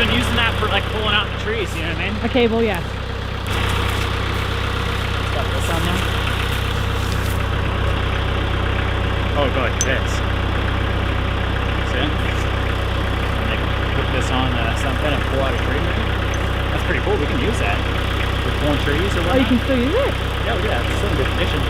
been using that for like pulling out the trees, you know what I mean? A cable, yeah. Got this on there. Oh, go like this. See? And they put this on something and pull out a tree. That's pretty cool. We can use that for pulling trees or whatnot. Oh, you can still use it? Yeah, yeah, it's still in good condition.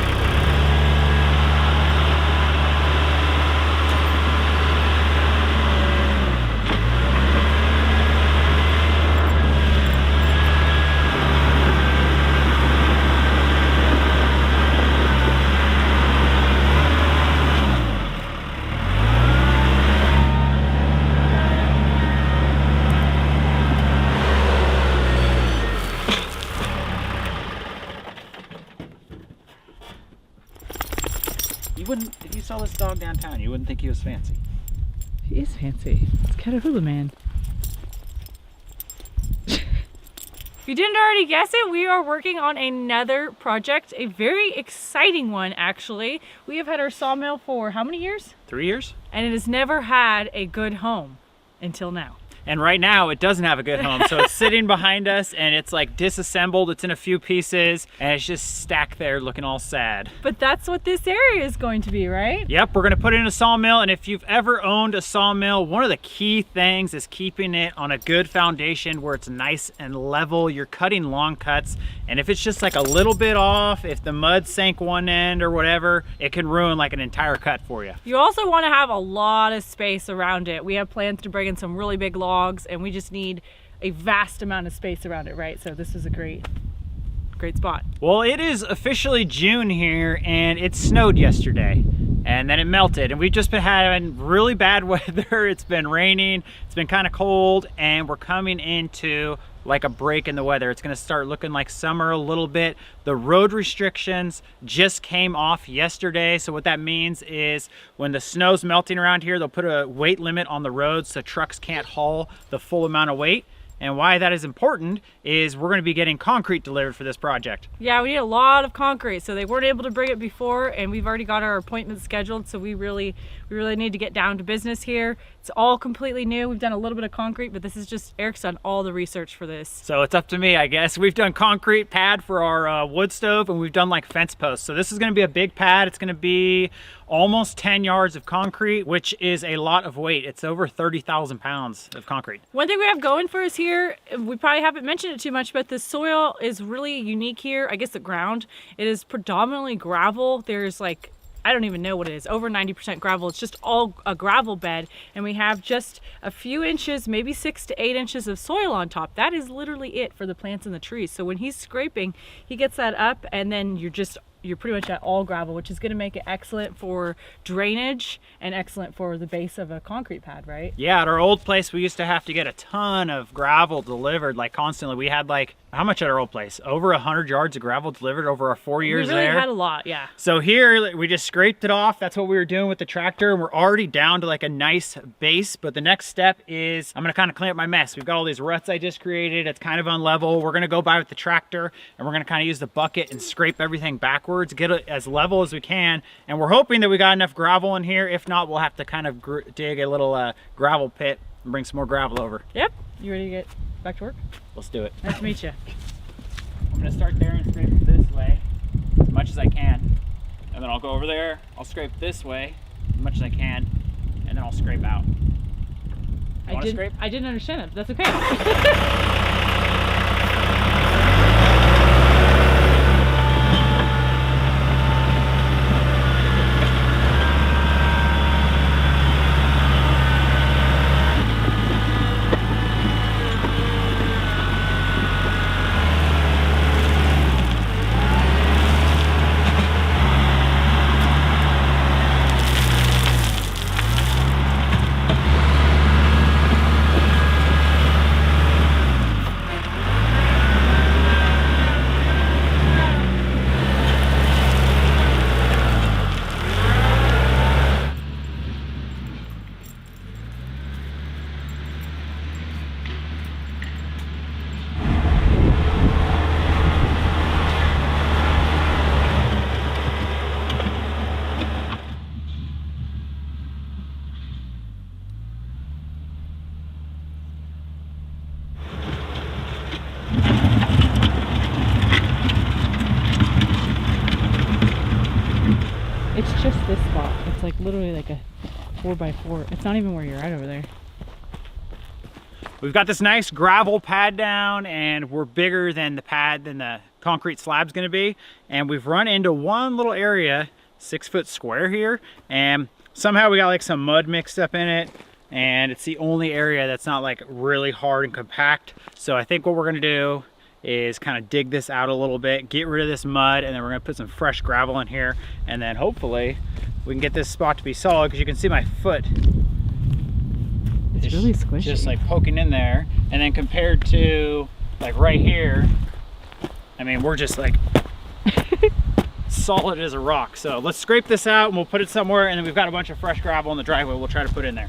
If you saw this dog downtown, you wouldn't think he was fancy. He is fancy. It's 𝐻𝐢𝐻𝐬𝐿. If you didn't already guess it, we are working on another project, a very exciting one actually. We have had our sawmill for how many years? 3 years? And it has never had a good home until now. And right now it doesn't have a good home. So it's sitting behind us and it's like disassembled. It's in a few pieces and it's just stacked there looking all sad. But that's what this area is going to be, right? Yep, we're gonna put it in a sawmill. And if you've ever owned a sawmill, one of the key things is keeping it on a good foundation where it's nice and level. You're cutting long cuts. And if it's just like a little bit off, if the mud sank one end or whatever, it can ruin like an entire cut for you. You also want to have a lot of space around it. We have plans to bring in some really big logs and we just need a vast amount of space around it, right? So this is a great spot. Well, it is officially June here and it snowed yesterday and then it melted and we've just been having really bad weather. It's been raining, it's been kind of cold, and we're coming into like a break in the weather. It's gonna start looking like summer a little bit. The road restrictions just came off yesterday. So what that means is when the snow's melting around here, they'll put a weight limit on the roads so trucks can't haul the full amount of weight. And why that is important is we're going to be getting concrete delivered for this project. Yeah, we need a lot of concrete. So they weren't able to bring it before and we've already got our appointments scheduled. So we really need to get down to business here. It's all completely new. We've done a little bit of concrete, but this is just, Eric's done all the research for this. So it's up to me, I guess. We've done concrete pad for our wood stove and we've done like fence posts. So this is going to be a big pad. It's going to be almost 10 yards of concrete, which is a lot of weight. It's over 30,000 pounds of concrete. One thing we have going for us here, we probably haven't mentioned it too much, but the soil is really unique here. I guess the ground, it is predominantly gravel. There's like, I don't even know what it is, over 90% gravel. It's just all a gravel bed. And we have just a few inches, maybe 6 to 8 inches of soil on top. That is literally it for the plants and the trees. So when he's scraping, he gets that up and then you're pretty much at all gravel, which is going to make it excellent for drainage and excellent for the base of a concrete pad, right? Yeah, at our old place, we used to have to get a ton of gravel delivered, like constantly. We had like, how much at our old place? Over 100 yards of gravel delivered over our 4 years there. We really had a lot, yeah. So here, we just scraped it off. That's what we were doing with the tractor. And we're already down to like a nice base. But the next step is I'm going to kind of clean up my mess. We've got all these ruts I just created. It's kind of unlevel. We're going to go by with the tractor and we're going to kind of use the bucket and scrape everything backwards, get it as level as we can. And we're hoping that we got enough gravel in here. If not, we'll have to kind of dig a little gravel pit and bring some more gravel over. Yep. You ready to get back to work? Let's do it. Nice to meet you. I'm gonna start there and scrape it this way as much as I can. And then I'll go over there, I'll scrape this way as much as I can, and then I'll scrape out. I didn't understand that, but that's okay. literally like a 4x4. It's not even where you're at over there. We've got this nice gravel pad down, and we're bigger than the pad than the concrete slab's gonna be. And we've run into one little area, 6-foot square here, and somehow we got like some mud mixed up in it, and it's the only area that's not like really hard and compact. So I think what we're gonna do is kind of dig this out a little bit, get rid of this mud, and then we're gonna put some fresh gravel in here, and then hopefully we can get this spot to be solid, because you can see my foot. It's really squishy. Just like poking in there, and then compared to like right here, I mean, we're just like solid as a rock. So let's scrape this out and we'll put it somewhere, and then we've got a bunch of fresh gravel in the driveway we'll try to put in there.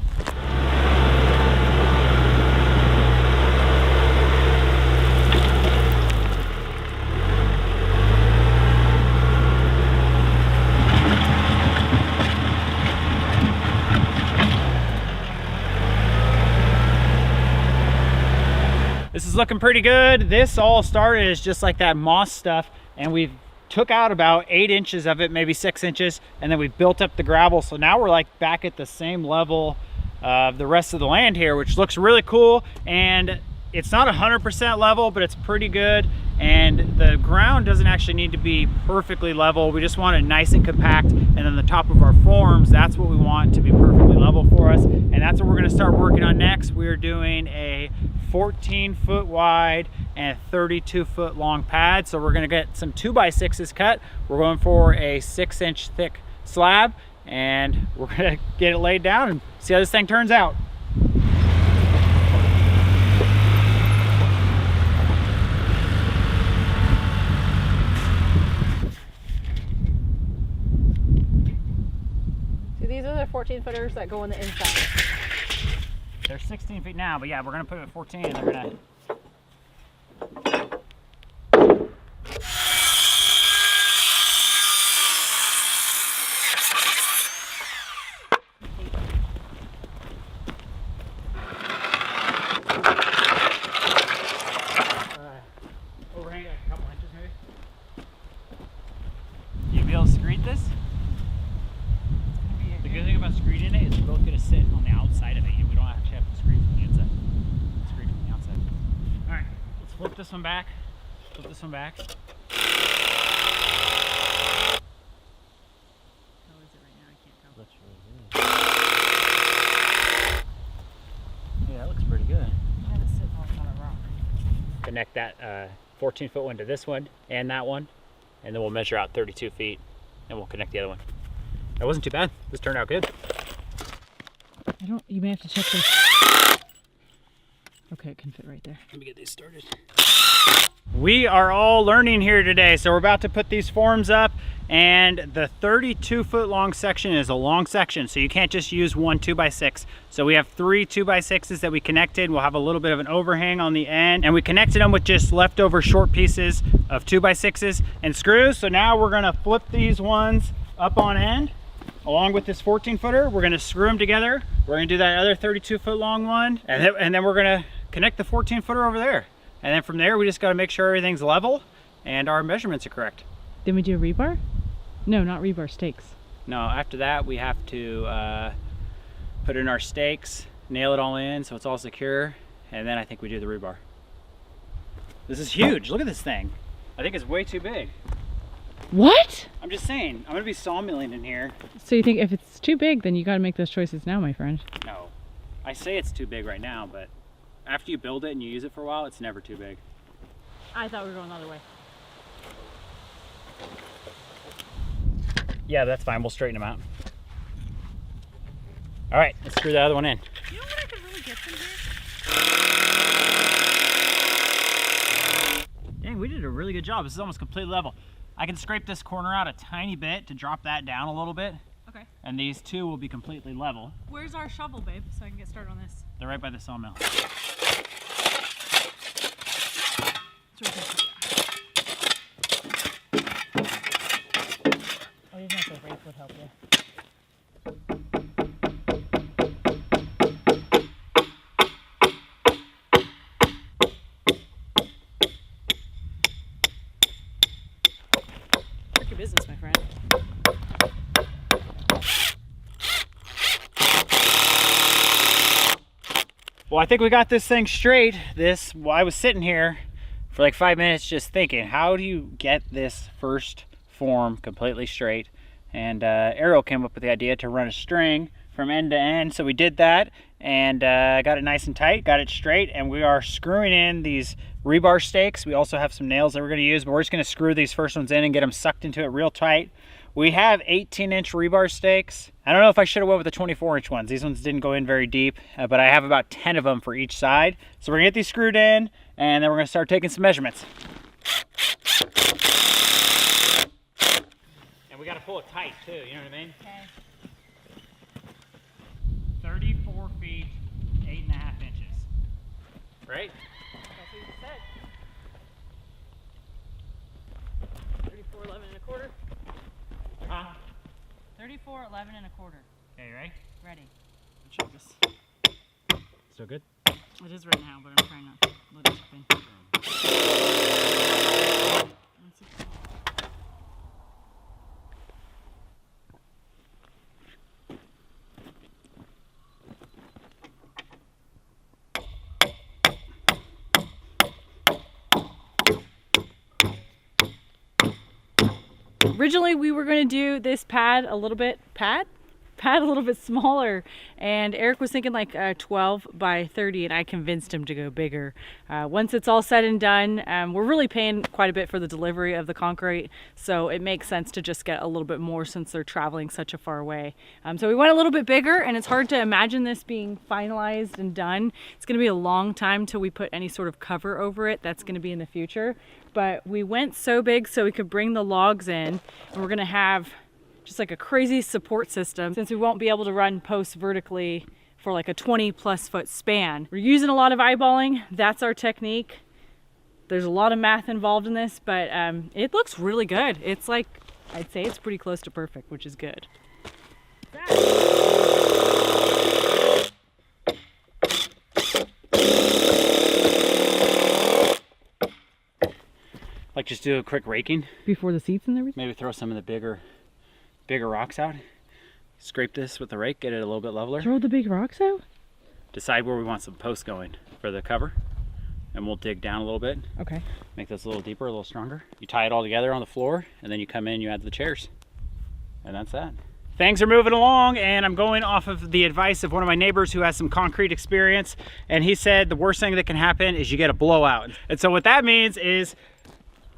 This is looking pretty good. This all started as just like that moss stuff, and we've took out about 8 inches of it, maybe 6 inches, and then we built up the gravel. So now we're like back at the same level of the rest of the land here, which looks really cool. And it's not 100% level, but it's pretty good. And the ground doesn't actually need to be perfectly level. We just want it nice and compact. And then the top of our forms, that's what we want to be perfectly level for us. And that's what we're gonna start working on next. We're doing a 14-foot wide and 32-foot long pad. So we're gonna get some 2x6s cut. We're going for a 6-inch thick slab, and we're gonna get it laid down and see how this thing turns out. So these are the 14 footers that go on the inside. They're 16 feet now, but yeah, we're gonna put it at 14, and they're gonna. Overhang it a couple inches maybe. You be able to screed this? The good thing about screeding it is we're both gonna sit on the outside of it. We don't actually have to screed from the inside. Screed from the outside. All right, let's flip this one back. Flip this one back. How is it right now? I can't tell. Looks really good. Yeah, that looks pretty good. I had it sitting on a rock. Connect that 14-foot one to this one and that one, and then we'll measure out 32 feet, and we'll connect the other one. That wasn't too bad. This turned out good. You may have to check this. Okay, it can fit right there. Let me get these started. We are all learning here today, so we're about to put these forms up, and the 32-foot long section is a long section, so you can't just use one 2x6. So we have 3 2x6s that we connected. We'll have a little bit of an overhang on the end, and we connected them with just leftover short pieces of 2x6s and screws. So now we're gonna flip these ones up on end along with this 14-footer. We're gonna screw them together. We're gonna do that other 32-foot long one, and then we're gonna connect the 14-footer over there. And then from there, we just gotta make sure everything's level and our measurements are correct. Then we do rebar? No, not rebar, stakes. No, after that, we have to put in our stakes, nail it all in so it's all secure, and then I think we do the rebar. This is huge. Look at this thing. I think it's way too big. What? I'm just saying, I'm gonna be sawmilling in here. So you think if it's too big, then you gotta make those choices now, my friend. No, I say it's too big right now, but after you build it and you use it for a while, it's never too big. I thought we were going the other way. Yeah, that's fine. We'll straighten them out. All right, let's screw the other one in. You know what I could really get from here? Dang, we did a really good job. This is almost completely level. I can scrape this corner out a tiny bit to drop that down a little bit. Okay. And these two will be completely level. Where's our shovel, babe, so I can get started on this? They're right by the sawmill. It's right there. Oh, you're gonna say rake would help you. Tricky business, my friend. Well, I think we got this thing straight. Well, I was sitting here for like 5 minutes just thinking, how do you get this first form completely straight? And Arielle came up with the idea to run a string from end to end. So we did that and got it nice and tight, got it straight, and we are screwing in these rebar stakes. We also have some nails that we're gonna use, but we're just gonna screw these first ones in and get them sucked into it real tight. We have 18-inch rebar stakes. I don't know if I should have went with the 24-inch ones. These ones didn't go in very deep, but I have about 10 of them for each side. So we're gonna get these screwed in, and then we're gonna start taking some measurements. And we gotta pull it tight too, you know what I mean? Okay. 34 feet, 8.5 inches. Right? That's what you said. 34, 11 and a quarter. Huh? 34, 11 and a quarter. Okay, you ready? Ready. Check this. Still good? It is right now, but I'm trying not to let it spin. Originally, we were going to do this pad a little bit, a little bit smaller, and Eric was thinking like 12 by 30, and I convinced him to go bigger. Once it's all said and done, we're really paying quite a bit for the delivery of the concrete, so it makes sense to just get a little bit more since they're traveling such a far away. So we went a little bit bigger, and it's hard to imagine this being finalized and done. It's going to be a long time till we put any sort of cover over it. That's going to be in the future. But we went so big so we could bring the logs in, and we're going to have just like a crazy support system since we won't be able to run posts vertically for like a 20+ foot span. We're using a lot of eyeballing. That's our technique. There's a lot of math involved in this, but it looks really good. It's like, I'd say it's pretty close to perfect, which is good. Like just do a quick raking. Before the seats and everything? Maybe throw some of the bigger rocks out. Scrape this with the rake, get it a little bit leveler. Throw the big rocks out? Decide where we want some posts going for the cover. And we'll dig down a little bit. Okay. Make this a little deeper, a little stronger. You tie it all together on the floor, and then you come in, you add the chairs. And that's that. Things are moving along, and I'm going off of the advice of one of my neighbors who has some concrete experience. And he said the worst thing that can happen is you get a blowout. And so what that means is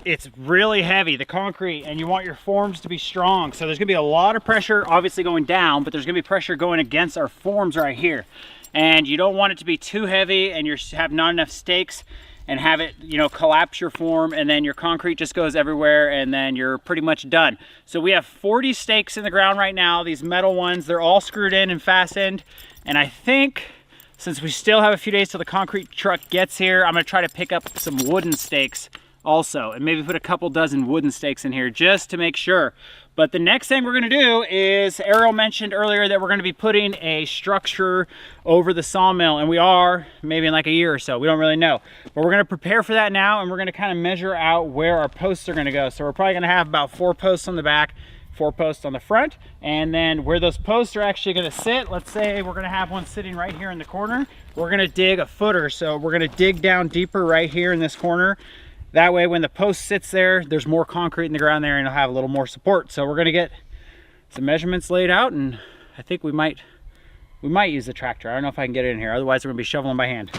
it's really heavy, the concrete, and you want your forms to be strong. So there's gonna be a lot of pressure obviously going down, but there's gonna be pressure going against our forms right here. And you don't want it to be too heavy and you have not enough stakes and have it, you know, collapse your form, and then your concrete just goes everywhere, and then you're pretty much done. So we have 40 stakes in the ground right now, these metal ones. They're all screwed in and fastened. And I think since we still have a few days till the concrete truck gets here, I'm gonna try to pick up some wooden stakes also, and maybe put a couple dozen wooden stakes in here just to make sure. But the next thing we're gonna do is, Arielle mentioned earlier that we're gonna be putting a structure over the sawmill, and we are, maybe in like a year or so, we don't really know. But we're gonna prepare for that now, and we're gonna kind of measure out where our posts are gonna go. So we're probably gonna have about 4 posts on the back, 4 posts on the front, and then where those posts are actually gonna sit, let's say we're gonna have one sitting right here in the corner, we're gonna dig a footer. So we're gonna dig down deeper right here in this corner. That way when the post sits there, there's more concrete in the ground there and it'll have a little more support. So we're gonna get some measurements laid out, and I think we might use the tractor. I don't know if I can get it in here. Otherwise we're gonna be shoveling by hand.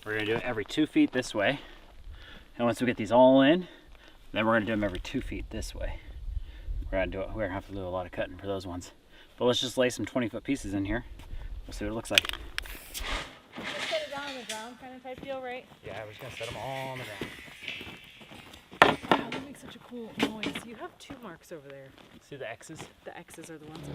We're gonna do it every 2 feet this way. And once we get these all in, then we're gonna do them every 2 feet this way. We're gonna have to do a lot of cutting for those ones. But let's just lay some 20-foot pieces in here. We'll see what it looks like. Just set it down on the ground kind of type deal, right? Yeah, we're just gonna set them all on the ground. Wow, that makes such a cool noise. You have 2 marks over there. See the X's? The X's are the ones.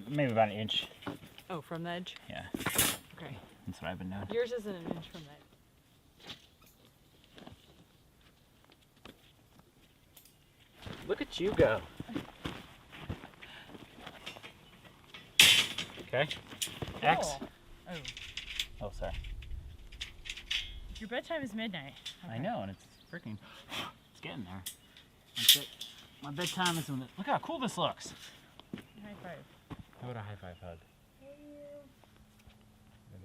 Maybe about an inch. Oh, from the edge? Yeah, Okay. that's what I've been doing. Yours isn't an inch from the edge. Look at you go. Okay. X. Cool. Oh, Oh, sorry. your bedtime is midnight. I know, and it's freaking. It's getting there. That's it. My bedtime is when. Look how cool this looks. High five. How about a high five hug?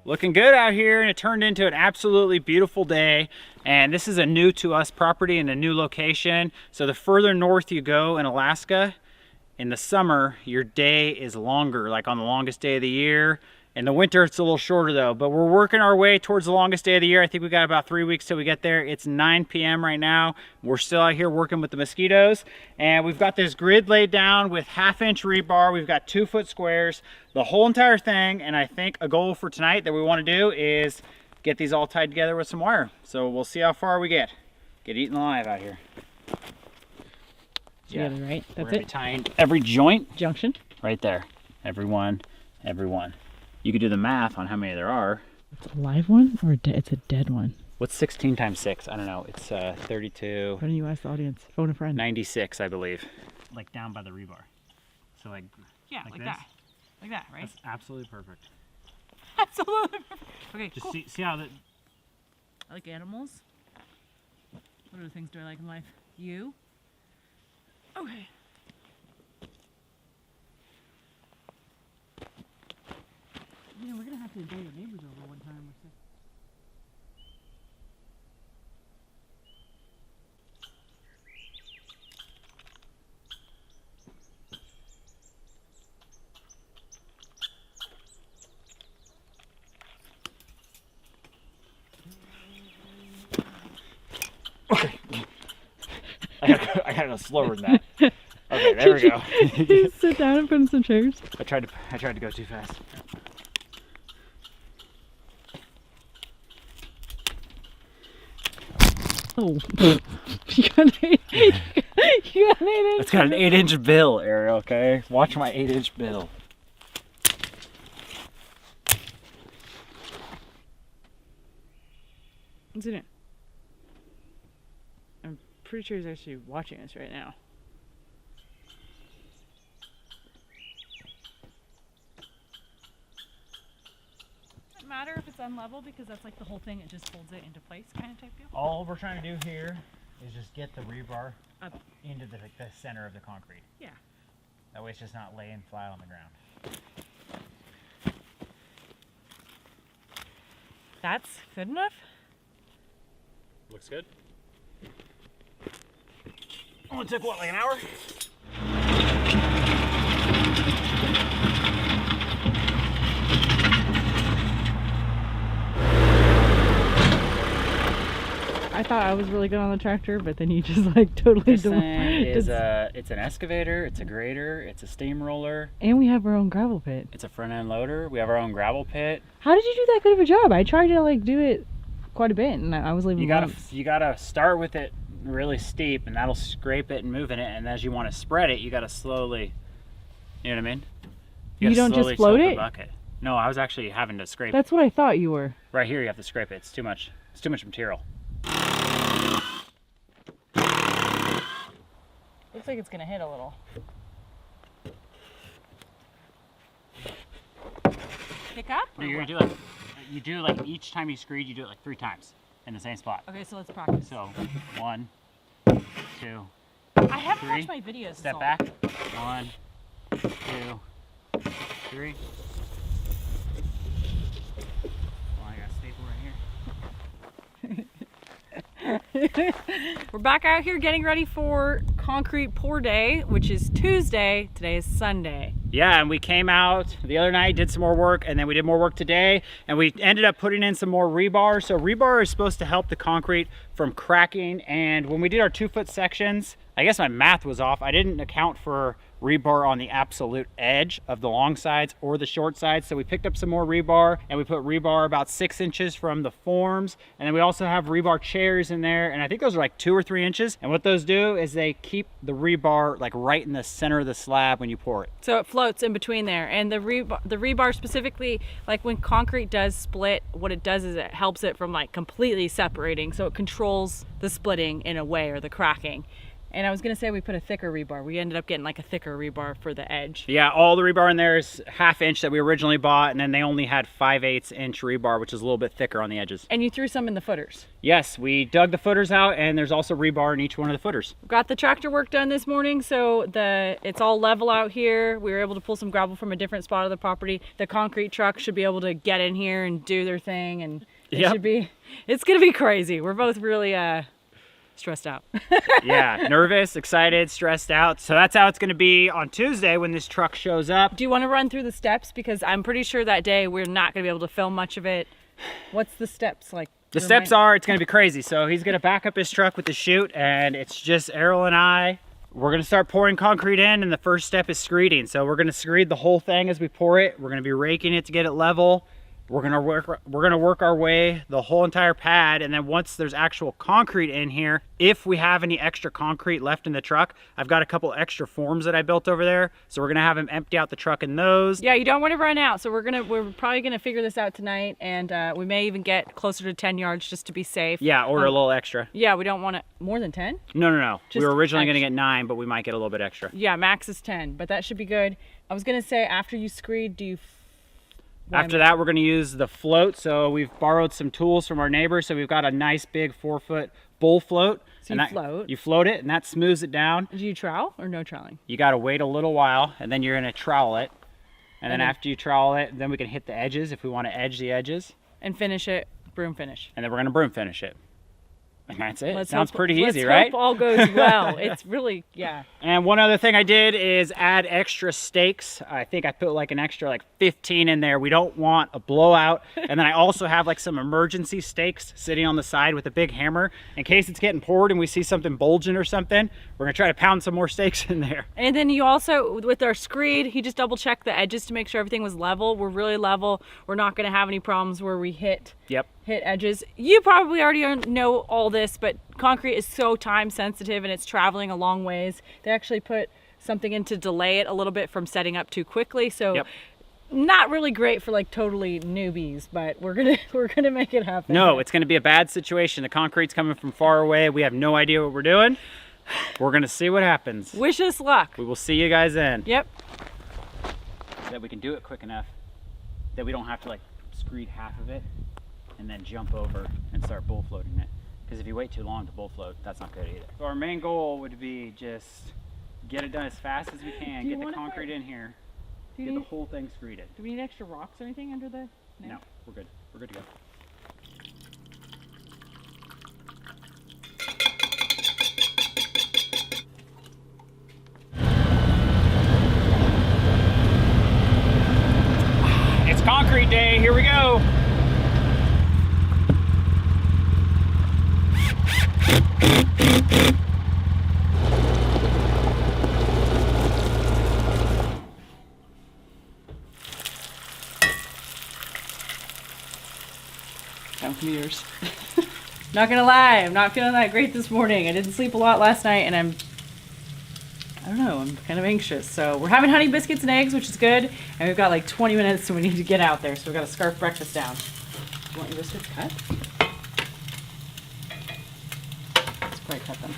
Looking good out here, and it turned into an absolutely beautiful day. And this is a new to us property and a new location. So the further north you go in Alaska, in the summer, your day is longer, like on the longest day of the year. In the winter, it's a little shorter though, but we're working our way towards the longest day of the year. I think we got about 3 weeks till we get there. It's 9 p.m. right now. We're still out here working with the mosquitoes, and we've got this grid laid down with 1/2-inch rebar. We've got 2-foot squares, the whole entire thing. And I think a goal for tonight that we want to do is get these all tied together with some wire. So we'll see how far we get. Get eaten alive out here. Together, right? We're That's gonna be it? tying every joint Junction? right there. Every one, every one. You could do the math on how many there are. It's a live one or it's a dead one? What's 16 times 6? I don't know. It's 32, Why don't you ask the audience? Phone a friend. 96, I believe. Like down by the rebar. So like, Yeah, Like like this? that. Like that, right? that's absolutely perfect. Absolutely. Okay, Just cool. see how that. I like animals. What other things do I like in life? You? Okay. You know, we're gonna have to invite our neighbors over one time or so. I gotta go slower than that. Okay, there we go. You sit down and put in some chairs. I tried to go too fast. Oh. You got an 8 you got an 8-inch. It's got an 8-inch bill, Arielle, okay? Watch my 8-inch bill. What's in it? I'm pretty sure he's actually watching us right now. Doesn't matter if it's unlevel because that's like the whole thing. It just holds it into place, kind of type deal. All we're trying to do here is just get the rebar Up. into the center of the concrete. Yeah. That way it's just not laying flat on the ground. That's good enough. Looks good. Only took what, like an hour? I thought I was really good on the tractor, but then you just like totally This thing is it's an excavator, it's a grader, it's a steamroller, And we have our own gravel pit. it's a front end loader. We have our own gravel pit. How did you do that good of a job? I tried to like do it quite a bit, and I was leaving. You gotta start with it really steep, and that'll scrape it and moving it. And as you want to spread it, you gotta slowly. You know what I mean? You gotta don't just slowly float tilt the it? bucket. No, I was actually having to scrape. That's what I thought you were. Right here, you have to scrape it. It's too much. It's too much material. Looks like it's gonna hit a little. Pick up? No, you're gonna do you do like each time you screed, you do it like 3 times in the same spot. Okay, so let's practice. So 1, 2, I haven't 3. watched my videos. Step so- back. 1, 2, 3. We're back out here getting ready for concrete pour day, which is Tuesday. Today is Sunday. Yeah, and we came out the other night, did some more work, and then we did more work today, and we ended up putting in some more rebar. So rebar is supposed to help the concrete from cracking, and when we did our 2-foot sections, I guess my math was off. I didn't account for rebar on the absolute edge of the long sides or the short sides. So we picked up some more rebar, and we put rebar about 6 inches from the forms. And then we also have rebar chairs in there. And I think those are like 2 or 3 inches. And what those do is they keep the rebar like right in the center of the slab when you pour it. So it floats in between there. And the rebar specifically, like when concrete does split, what it does is it helps it from like completely separating. So it controls the splitting in a way, or the cracking. And I was gonna say we put a thicker rebar. We ended up getting like a thicker rebar for the edge. Yeah, all the rebar in there is 1/2 inch that we originally bought, and then they only had 5/8 inch rebar, which is a little bit thicker on the edges. And you threw some in the footers. Yes, we dug the footers out, and there's also rebar in each one of the footers. Got the tractor work done this morning, so it's all level out here. We were able to pull some gravel from a different spot of the property. The concrete truck should be able to get in here and do their thing, and it's gonna be crazy. We're both really stressed out. Yeah, nervous, excited, stressed out. So that's how it's going to be on Tuesday when this truck shows up. Do you want to run through the steps? Because I'm pretty sure that day we're not going to be able to film much of it. What's the steps like? The steps are, it's going to be crazy. So he's going to back up his truck with the chute, and it's just Arielle and I. We're going to start pouring concrete in, and the first step is screeding. So we're going to screed the whole thing as we pour it. We're going to be raking it to get it level. We're gonna work our way the whole entire pad, and then once there's actual concrete in here, if we have any extra concrete left in the truck, I've got a couple extra forms that I built over there, so we're gonna have him empty out the truck in those. Yeah, you don't want to run out, so we're probably gonna figure this out tonight, and we may even get closer to 10 yards just to be safe. Yeah, order a little extra. Yeah, we don't want to more than 10. No. We were originally gonna get 9, but we might get a little bit extra. Yeah, max is 10, but that should be good. I was gonna say, after you screed, do you? After that, we're going to use the float. So we've borrowed some tools from our neighbor. So we've got a nice big 4-foot bull float. So you float. You float it, and that smooths it down. Do you trowel or no troweling? You got to wait a little while, and then you're going to trowel it. And then after you trowel it, then we can hit the edges if we want to edge the edges. And finish it, broom finish. And then we're going to broom finish it. And that's it. Sounds pretty easy, right? Let's hope all goes well. It's really, yeah. And one other thing I did is add extra stakes. I think I put like an extra 15 in there. We don't want a blowout. And then I also have like some emergency stakes sitting on the side with a big hammer in case it's getting poured and we see something bulging or something. We're gonna try to pound some more stakes in there. And then you also, with our screed, he just double checked the edges to make sure everything was level. We're really level. We're not gonna have any problems where we hit edges. You probably already know all this, but concrete is so time sensitive and it's traveling a long ways. They actually put something in to delay it a little bit from setting up too quickly. So not really great for totally newbies, but we're gonna make it happen. No, it's gonna be a bad situation. The concrete's coming from far away. We have no idea what we're doing. We're gonna see what happens. Wish us luck. We will see you guys then. Yep. That we can do it quick enough that we don't have to screed half of it and then jump over and start bull floating it. Because if you wait too long to bull float, that's not good either. So our main goal would be just get it done as fast as we can, get the concrete in here, get the whole thing screeded. Do we need extra rocks or anything under the? No, we're good. We're good to go. It's concrete day, here we go. Count meters. Not gonna lie, I'm not feeling that great this morning. I didn't sleep a lot last night, and I don't know, I'm kind of anxious. So we're having honey biscuits and eggs, which is good, and we've got 20 minutes, so we need to get out there. So we've got to scarf breakfast down. Do you want your biscuits cut? Let's probably cut them.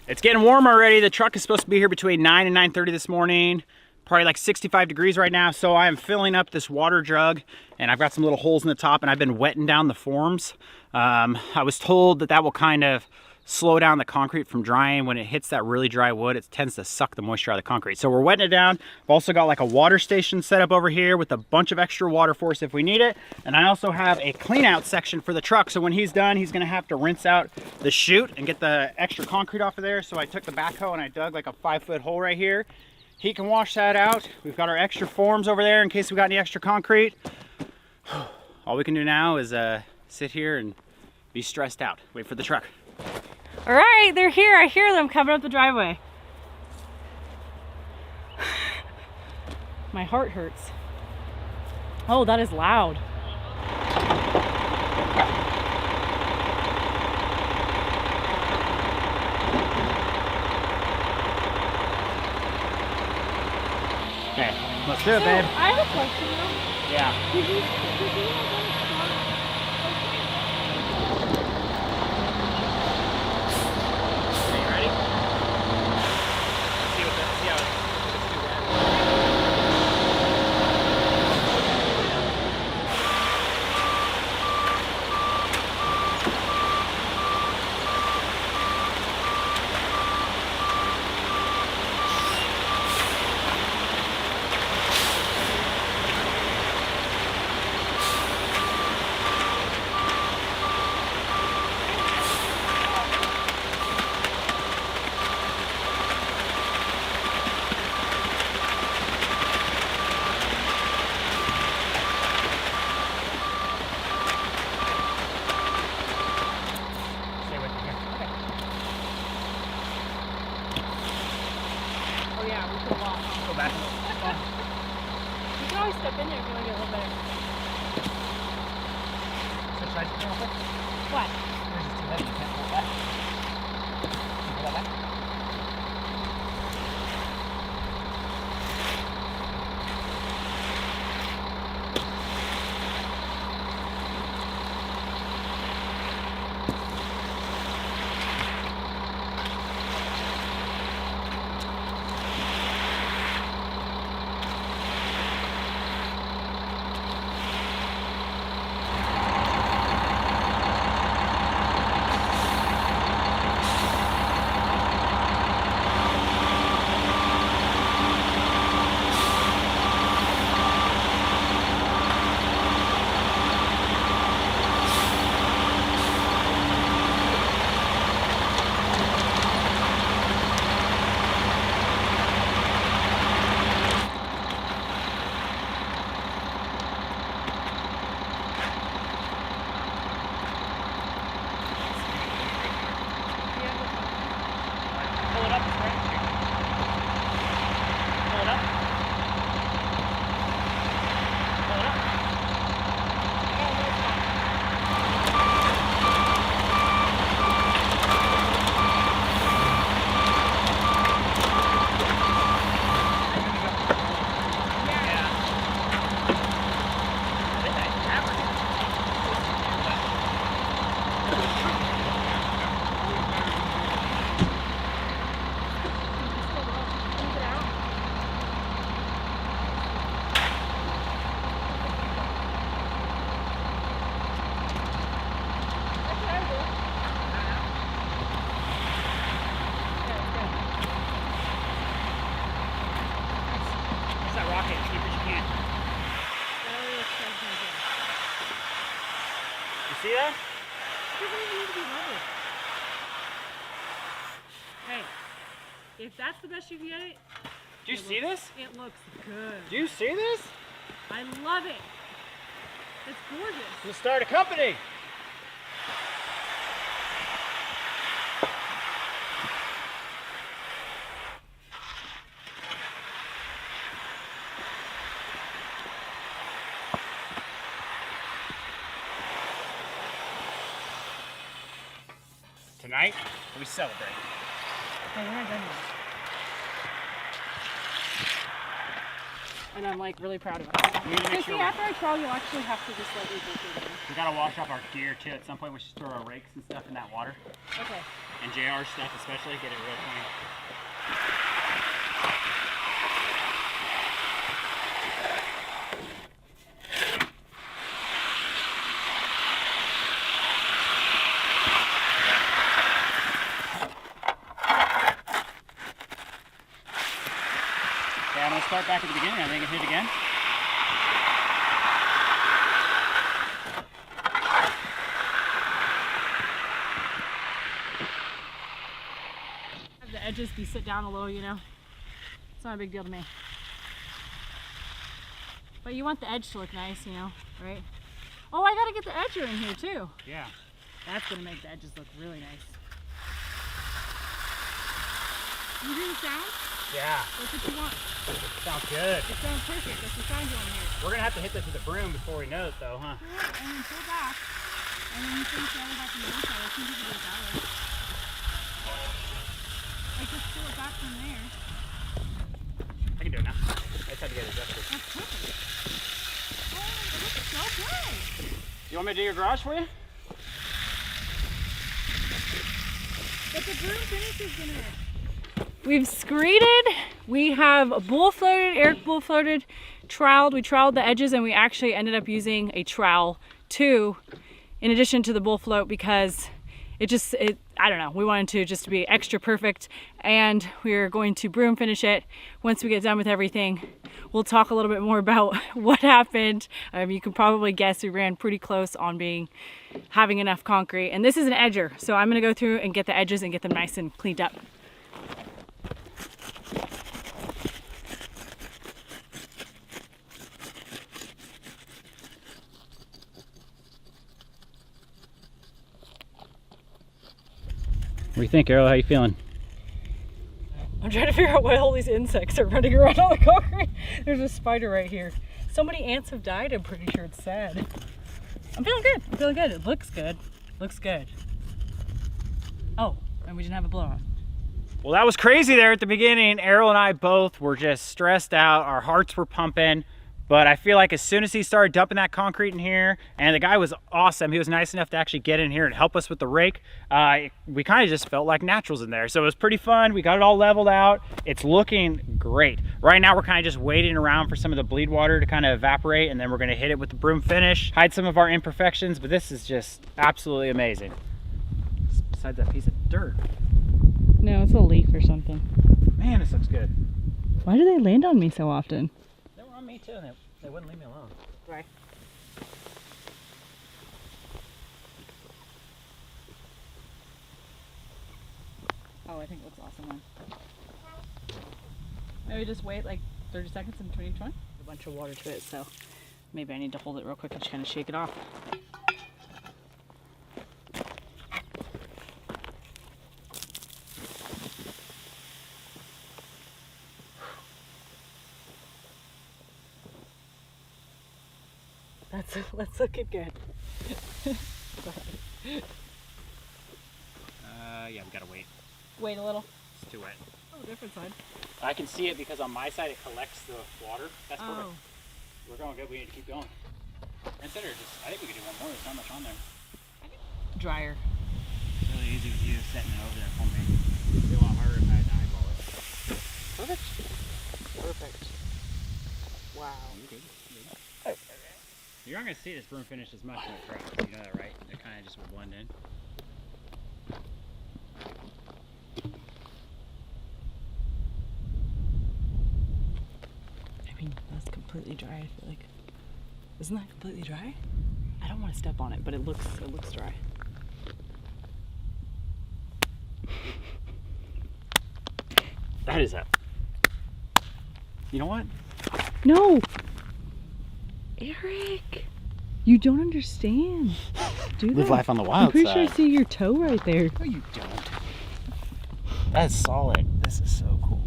It's getting warm already. The truck is supposed to be here between 9 and 9:30 this morning. Probably 65 degrees right now. So I am filling up this water jug, and I've got some little holes in the top, and I've been wetting down the forms. I was told that will kind of slow down the concrete from drying. When it hits that really dry wood, it tends to suck the moisture out of the concrete. So we're wetting it down. I've also got like a water station set up over here with a bunch of extra water force if we need it. And I also have a clean out section for the truck. So when he's done, he's gonna have to rinse out the chute and get the extra concrete off of there. So I took the backhoe and I dug like a 5-foot hole right here. He can wash that out. We've got our extra forms over there in case we got any extra concrete. All we can do now is sit here and be stressed out. Wait for the truck. All right, they're here. I hear them coming up the driveway. My heart hurts. Oh, that is loud. Okay, let's do it, babe. I have a question though. Yeah. Did you have Okay, you ready? Let's see how it's too bad. Oh yeah, we could walk. Go back. You can always step in there if you want to get a little better. Switch sides real quick. What? Yours is too heavy. You can't pull it back. Can you pull that back? Pull it up, it's right here. Pull it up. Pull it up. That rocket as deep as you can. You see that? Hey, if that's the best you can get it, Do you see this? it looks good. Do you see this? I love it. It's gorgeous. We'll start a company. Tonight, we celebrate. Oh, we're not done yet. And I'm like really proud of us. We need to make So sure see, after I crawl, you'll actually have to just let me go through there. we gotta wash up our gear too. At some point, we should throw our rakes and stuff in that water. Okay. And JR stuff especially, get it real clean. start back at the beginning, I think, and hit again. Have the edges be sit down a little, you know. It's not a big deal to me. But you want the edge to look nice, you know, right? Oh, I gotta get the edger in here too. Yeah. That's gonna make the edges look really nice. You hear the sound? Yeah. That's what you want. Sounds good. It sounds perfect. That's the sound you want to hear. We're gonna have to hit this with a broom before we know it though, huh? Pull it and then pull back. And then you finish the other back on the other side. I think you can do it that way. Like just pull it back from there. I can do it now. I just had to get it adjusted. That's perfect. Oh, it looks so good. You want me to do your garage for you? But the broom finish is gonna... We've screeded, we have bull floated, Eric bull floated, troweled. We troweled the edges and we actually ended up using a trowel too, in addition to the bull float, because I don't know, we wanted to just be extra perfect, and we're going to broom finish it once we get done with everything. We'll talk a little bit more about what happened. You can probably guess we ran pretty close on having enough concrete, and this is an edger, so I'm gonna go through and get the edges and get them nice and cleaned up. What do you think, Arielle? How you feeling? I'm trying to figure out why all these insects are running around on the concrete. There's a spider right here. So many ants have died, I'm pretty sure. It's sad. I'm feeling good. I'm feeling good. It looks good. Looks good. Oh, and we didn't have a blow-on. Well, that was crazy there at the beginning. Arielle and I both were just stressed out. Our hearts were pumping. But I feel like as soon as he started dumping that concrete in here, and the guy was awesome, he was nice enough to actually get in here and help us with the rake, we kind of just felt like naturals in there. So it was pretty fun. We got it all leveled out. It's looking great. Right now we're kind of just waiting around for some of the bleed water to kind of evaporate, and then we're gonna hit it with the broom finish, hide some of our imperfections, but this is just absolutely amazing. Besides that piece of dirt. No, it's a leaf or something. Man, this looks good. Why do they land on me so often? They were on me too, and they wouldn't leave me alone. Right. Oh, I think it looks awesome then. Maybe just wait like 30 seconds in between each one. A bunch of water to it, so maybe I need to hold it real quick and just kind of shake it off. That's looking good. Yeah, we gotta wait. Wait a little. It's too wet. Oh, different side. I can see it because on my side it collects the water. That's perfect. Oh. We're going good. We need to keep going. Consider just, I think we could do one more. There's not much on there. Drier. It's really easy with you setting it over there for me. It'd be a lot harder if I had to eyeball it. Perfect. Perfect. Wow. You're good. You're not going to see this broom finish as much in the crowd. You know that, right? It kind of just will blend in. I mean, that's completely dry, I feel like. Isn't that completely dry? I don't want to step on it, but it looks dry. That is it. You know what? No! Eric! You don't understand. Do Live that. life on the wild I'm pretty sure I side. see your toe right there. No, you don't. That's solid. This is so cool.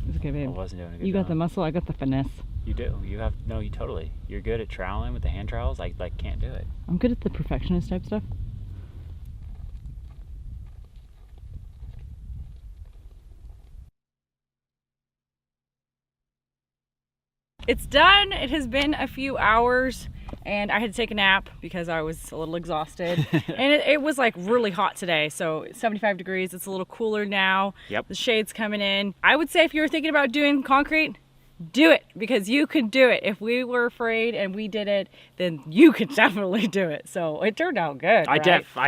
It's okay, I babe. wasn't doing a good You got job. the muscle, I got the finesse. You do. You have, no, you totally. You're good at troweling with the hand trowels. I can't do it. I'm good at the perfectionist type stuff. It's done. It has been a few hours and I had to take a nap because I was a little exhausted. And it was like really hot today. So 75 degrees. It's a little cooler now. Yep. The shade's coming in. I would say if you were thinking about doing concrete, do it, because you can do it. If we were afraid and we did it, then you can definitely do it. So it turned out good. I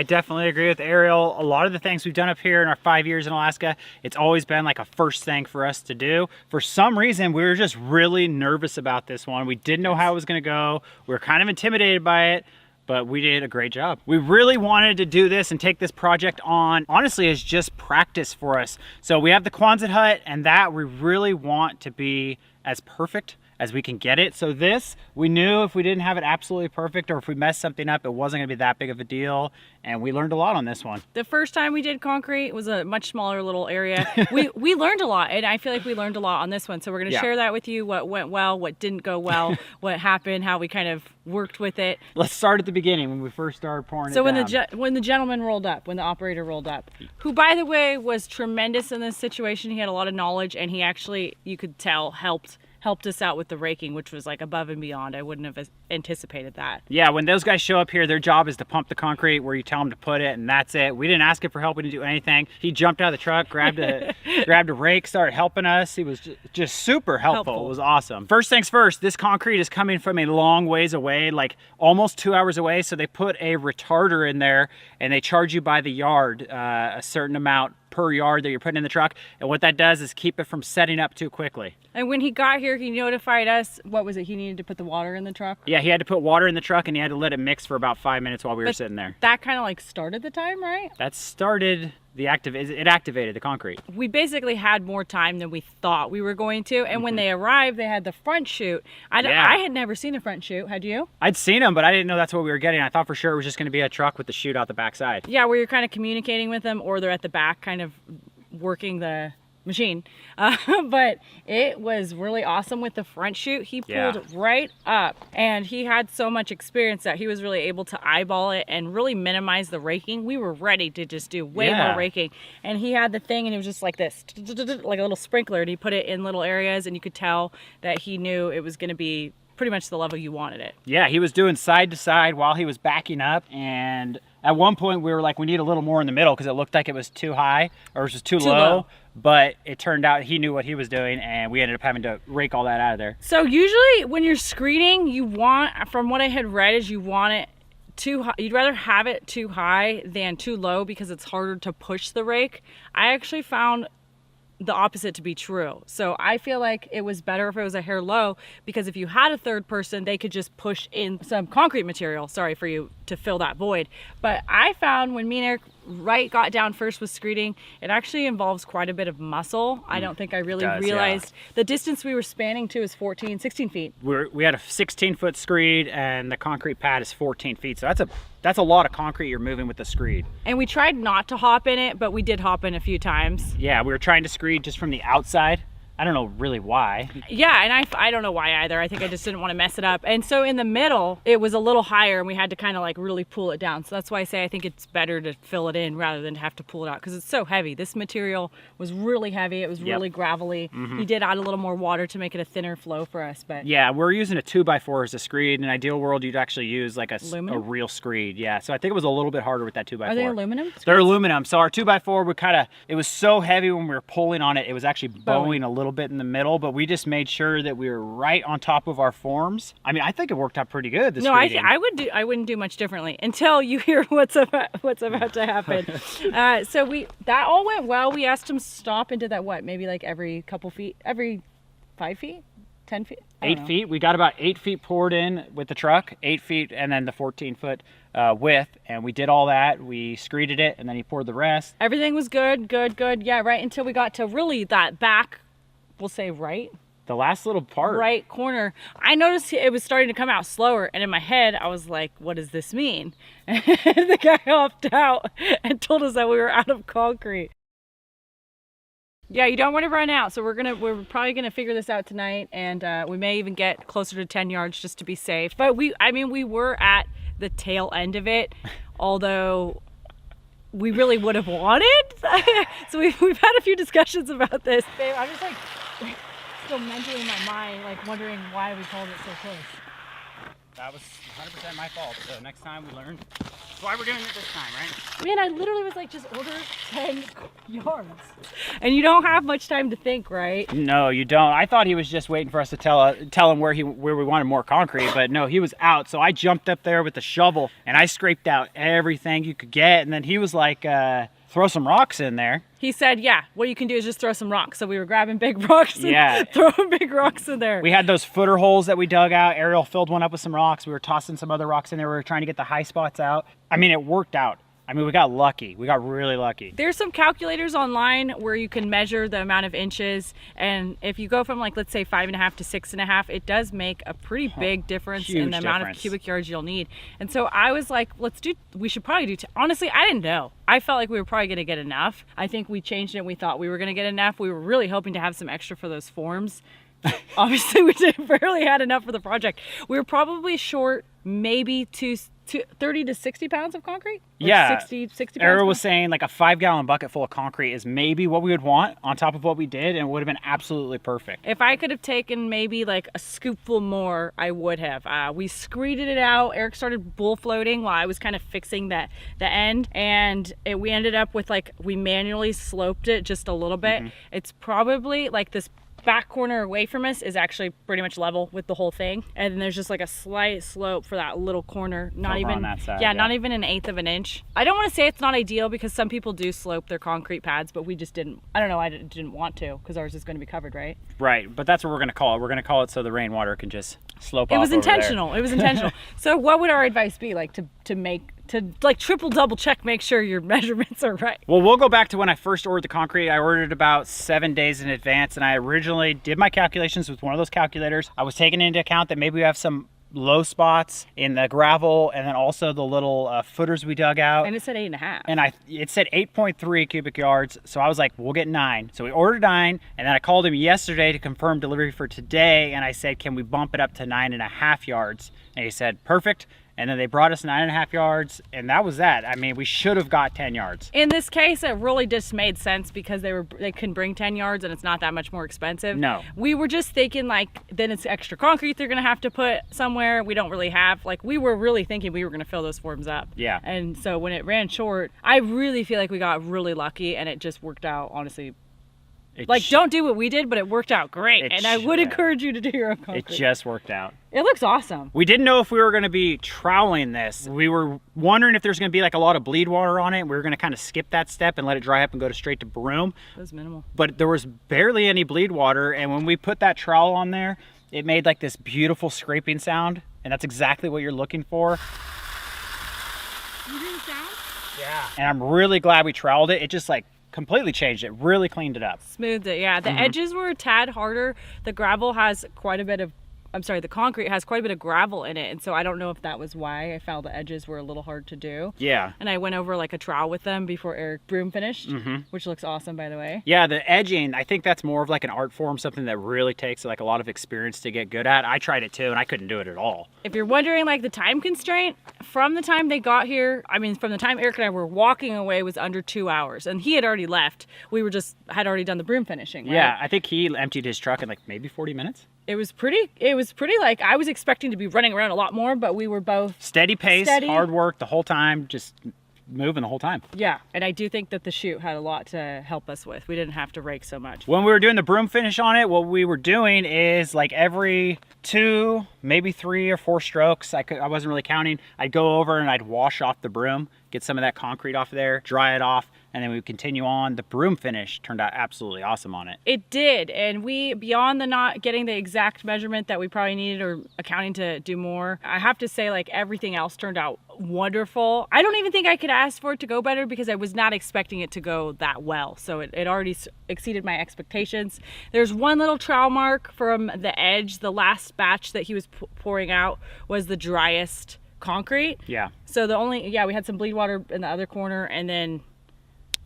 definitely agree with Arielle. A lot of the things we've done up here in our 5 years in Alaska, it's always been like a first thing for us to do. For some reason, we were just really nervous about this one. We didn't know how it was going to go. We were kind of intimidated by it, but we did a great job. We really wanted to do this and take this project on, honestly, as just practice for us. So we have the Quonset hut, and that we really want to be as perfect as we can get it. So this, we knew if we didn't have it absolutely perfect, or if we messed something up, it wasn't gonna be that big of a deal. And we learned a lot on this one. The first time we did concrete was a much smaller little area. we learned a lot, and I feel like we learned a lot on this one. So we're gonna share that with you, what went well, what didn't go well, what happened, how we kind of worked with it. Let's start at the beginning when we first started pouring it down. So when the gentleman rolled up, when the operator rolled up, who by the way was tremendous in this situation, he had a lot of knowledge, and he actually, you could tell, helped us out with the raking, which was like above and beyond. I wouldn't have anticipated that. Yeah, when those guys show up here, their job is to pump the concrete where you tell them to put it, and that's it. We didn't ask him for help, we didn't do anything. He jumped out of the truck, grabbed a rake, started helping us. He was just super helpful. It was awesome. First things first, this concrete is coming from a long ways away, like almost 2 hours away, so they put a retarder in there, and they charge you by the yard, a certain amount per yard that you're putting in the truck, and what that does is keep it from setting up too quickly. And when he got here, he notified us, what was it, he needed to put the water in the truck? Yeah, he had to put water in the truck, and he had to let it mix for about 5 minutes while we were sitting there. That kind of like started the time, right? That started it activated the concrete. We basically had more time than we thought we were going to, and when they arrived, they had the front chute. I had never seen a front chute. Had you? I'd seen them, but I didn't know that's what we were getting. I thought for sure it was just going to be a truck with the chute out the backside. Yeah, where you're kind of communicating with them, or they're at the back kind of working the machine. But it was really awesome with the front chute. He pulled right up, and he had so much experience that he was really able to eyeball it and really minimize the raking. We were ready to just do way more raking, and he had the thing, and it was just like this, like a little sprinkler, and he put it in little areas, and you could tell that he knew it was going to be pretty much the level you wanted it. Yeah, he was doing side to side while he was backing up, and at one point we were like, we need a little more in the middle because it looked like it was too high or it was just too low. But it turned out he knew what he was doing, and we ended up having to rake all that out of there. So usually when you're screeding, you want, from what I had read, is you want it too high. You'd rather have it too high than too low because it's harder to push the rake. I actually found the opposite to be true. So I feel like it was better if it was a hair low, because if you had a third person, they could just push in some concrete material, sorry for you, to fill that void. But I found when me and Eric got down first with screeding, it actually involves quite a bit of muscle. I don't think I really realized the distance we were spanning to is 16 feet. We had a 16-foot screed, and the concrete pad is 14 feet. So that's a lot of concrete you're moving with the screed. And we tried not to hop in it, but we did hop in a few times. Yeah, we were trying to screed just from the outside. I don't know really why. Yeah, and I don't know why either. I think I just didn't want to mess it up. And so in the middle, it was a little higher, and we had to kind of like really pull it down. So that's why I say I think it's better to fill it in rather than to have to pull it out, because it's so heavy. This material was really heavy. It was really gravelly. He did add a little more water to make it a thinner flow for us. But yeah, we're using a 2x4 as a screed. In an ideal world, you'd actually use like a real screed. Yeah, so I think it was a little bit harder with that 2x4. Are they aluminum? They're aluminum. So our 2x4, it was so heavy when we were pulling on it, it was actually bowing a little bit in the middle, but we just made sure that we were right on top of our forms. I mean, I think it worked out pretty good. No, I wouldn't do much differently until you hear what's about to happen. So that all went well. We asked him to stop and did that maybe like every couple feet, every 5 feet, 10 feet, 8 feet. We got about 8 feet poured in with the truck, 8 feet, and then the 14-foot width, and we did all that. We screeded it, and then he poured the rest. Everything was good. Yeah, right until we got to really that back, we'll say the last little part, right corner. I noticed it was starting to come out slower, and in my head I was like, what does this mean? And the guy hopped out and told us that we were out of concrete. Yeah, you don't want to run out, so we're probably gonna figure this out tonight, and we may even get closer to 10 yards just to be safe. But we were at the tail end of it, although we really would have wanted. So we've had a few discussions about this. Babe, I'm just like still mentally in my mind, like wondering why we called it so close. That was 100% my fault. So next time we learned. That's why we're doing it this time, right? Man, I literally was like, just order 10 yards. And you don't have much time to think, right? No, you don't. I thought he was just waiting for us to tell him where we wanted more concrete, but no, he was out. So I jumped up there with the shovel and I scraped out everything you could get. And then he was like, throw some rocks in there. He said, yeah, what you can do is just throw some rocks. So we were grabbing big rocks and throwing big rocks in there. We had those footer holes that we dug out. Arielle filled one up with some rocks. We were tossing some other rocks in there. We were trying to get the high spots out. I mean, it worked out. I mean, we got lucky. We got really lucky. There's some calculators online where you can measure the amount of inches. And if you go from like, let's say 5.5 to 6.5, it does make a pretty big difference in the amount of cubic yards you'll need. And so I was like, we should probably do, honestly, I didn't know. I felt like we were probably gonna get enough. I think we changed it and we thought we were gonna get enough. We were really hoping to have some extra for those forms. Obviously we barely had enough for the project. We were probably short maybe 30 to 60 pounds of concrete? Yeah. 60 pounds. Arielle was saying like a 5-gallon bucket full of concrete is maybe what we would want on top of what we did, and it would have been absolutely perfect. If I could have taken maybe like a scoopful more, I would have. We screeded it out. Eric started bull floating while I was kind of fixing the end, and we ended up with like, we manually sloped it just a little bit. It's probably like this back corner away from us is actually pretty much level with the whole thing, and then there's just like a slight slope for that little corner, not even on that side, not even 1/8 of an inch. I don't want to say it's not ideal because some people do slope their concrete pads, but we just didn't. I don't know, I didn't want to because ours is going to be covered, right? Right, but that's what we're going to call it. We're going to call it so the rainwater can just slope off. It was over intentional. there. It was intentional. So what would our advice be, like to like triple double check, make sure your measurements are right? Well, we'll go back to when I first ordered the concrete. I ordered about 7 days in advance, and I originally did my calculations with one of those calculators. I was taking into account that maybe we have some low spots in the gravel, and then also the little footers we dug out. And it said 8.5. And it said 8.3 cubic yards. So I was like, we'll get 9. So we ordered 9, and then I called him yesterday to confirm delivery for today. And I said, can we bump it up to 9.5 yards? And he said, perfect. And then they brought us 9.5 yards, and that was that. I mean, we should have got 10 yards. In this case, it really just made sense because they can bring 10 yards and it's not that much more expensive. No. We were just thinking like, then it's extra concrete they're gonna have to put somewhere we don't really have. Like, we were really thinking we were gonna fill those forms up. Yeah. And so when it ran short, I really feel like we got really lucky and it just worked out, honestly. Like, don't do what we did, but it worked out great. And I would encourage you to do your own concrete. It just worked out. It looks awesome. We didn't know if we were going to be troweling this. We were wondering if there's going to be like a lot of bleed water on it. We were going to kind of skip that step and let it dry up and go straight to broom. It was minimal. But there was barely any bleed water. And when we put that trowel on there, it made like this beautiful scraping sound. And that's exactly what you're looking for. You hear the sound? Yeah. And I'm really glad we troweled it. It just like completely changed it, really cleaned it up. Smoothed it, yeah. The edges were a tad harder. The gravel has quite a bit of, the concrete has quite a bit of gravel in it. And so I don't know if that was why I found the edges were a little hard to do. Yeah. And I went over like a trowel with them before Eric broom finished, which looks awesome, by the way. Yeah, the edging, I think that's more of like an art form, something that really takes like a lot of experience to get good at. I tried it too, and I couldn't do it at all. If you're wondering like the time constraint, from the time they got here, from the time Eric and I were walking away was under 2 hours, and he had already left. We had already done the broom finishing, right? Yeah, I think he emptied his truck in like maybe 40 minutes. It was pretty like, I was expecting to be running around a lot more, but we were both steady pace, hard work the whole time, just moving the whole time. Yeah, and I do think that the chute had a lot to help us with. We didn't have to rake so much. When we were doing the broom finish on it, what we were doing is like every 2, maybe 3 or 4 strokes, I wasn't really counting, I'd go over and I'd wash off the broom, get some of that concrete off of there, dry it off, and then we would continue on. The broom finish turned out absolutely awesome on it. It did, and we, beyond the not getting the exact measurement that we probably needed or accounting to do more, I have to say like everything else turned out wonderful. I don't even think I could ask for it to go better because I was not expecting it to go that well. So it already exceeded my expectations. There's one little trowel mark from the edge. The last batch that he was pouring out was the driest concrete. Yeah. So we had some bleed water in the other corner and then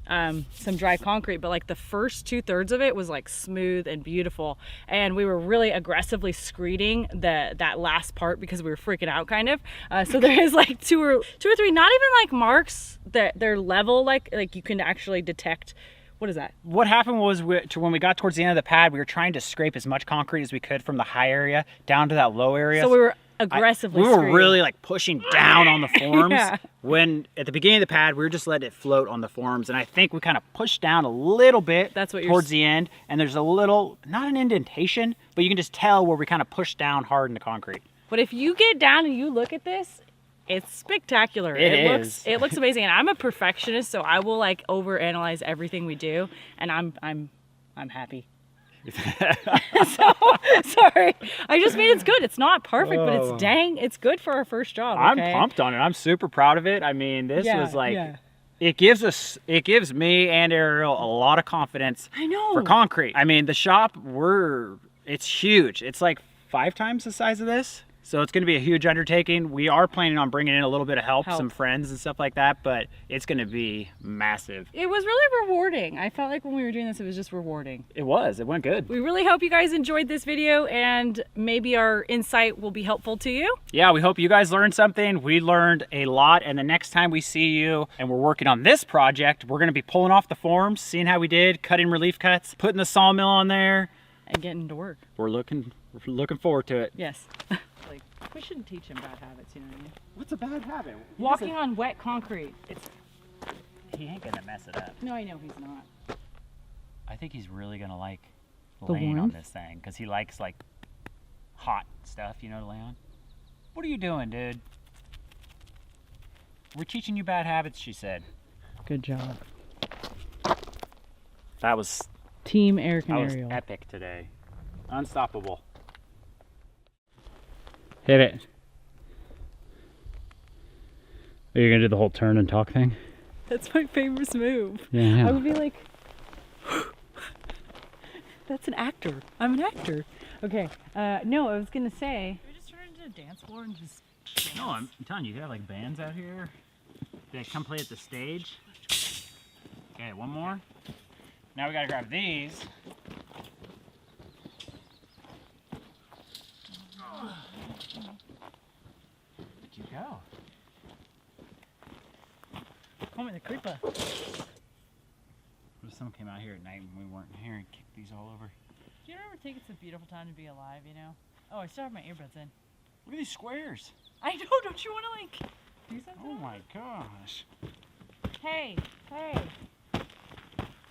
some dry concrete, but like the first 2/3 of it was like smooth and beautiful, and we were really aggressively screeding that last part because we were freaking out kind of. So there is like two or three, not even like marks that they're level, like you can actually detect. What is that? What happened was when we got towards the end of the pad, we were trying to scrape as much concrete as we could from the high area down to that low area. So we were aggressively we were scream. really like pushing down on the forms. Yeah. When at the beginning of the pad, we were just letting it float on the forms. And I think we kind of pushed down a little bit That's what you're towards the end. And there's a little, not an indentation, but you can just tell where we kind of pushed down hard in the concrete. But if you get down and you look at this, it's spectacular. It looks amazing. And I'm a perfectionist, so I will like overanalyze everything we do, and I'm happy. So sorry. I just mean it's good. It's not perfect, but it's good for our first job. Okay? I'm pumped on it. I'm super proud of it. I mean, this was like, it gives me and Arielle a lot of confidence. I know. For concrete. I mean, the shop, it's huge. It's like 5 times the size of this. So it's going to be a huge undertaking. We are planning on bringing in a little bit of help, some friends and stuff like that, but it's going to be massive. It was really rewarding. I felt like when we were doing this, it was just rewarding. It was. It went good. We really hope you guys enjoyed this video, and maybe our insight will be helpful to you. Yeah, we hope you guys learned something. We learned a lot, and the next time we see you and we're working on this project, we're going to be pulling off the forms, seeing how we did, cutting relief cuts, putting the sawmill on there. And getting to work. We're looking forward to it. Yes. Like, we shouldn't teach him bad habits, you know what I mean? What's a bad habit? Walking on wet concrete. He ain't gonna mess it up. No, I know he's not. I think he's really gonna like The laying on warmth? this thing because he likes like hot stuff, you know, to lay on. What are you doing, dude? We're teaching you bad habits, she said. Good job. That was Team Eric and That was Arielle. epic today. Unstoppable. Hit it. Are you gonna do the whole turn and talk thing? That's my favorite move. Yeah. I would be like, that's an actor. I'm an actor. Okay. No, I was gonna say. Should we just turn it into a dance floor and just dance? No, I'm telling you, you have like bands out here. They come play at the stage. Okay, one more. Now we gotta grab these. Where'd you go? Oh my, the creeper. What if someone came out here at night when we weren't here and kicked these all over? Do you ever think it's a beautiful time to be alive, you know? Oh, I still have my earbuds in. Look at these squares. I know, don't you want to like do something? Oh my gosh. Hey, hey. Can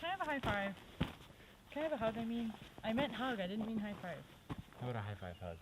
I have a high five? Can I have a hug, I mean? I meant hug, I didn't mean high five. How about a high five hug?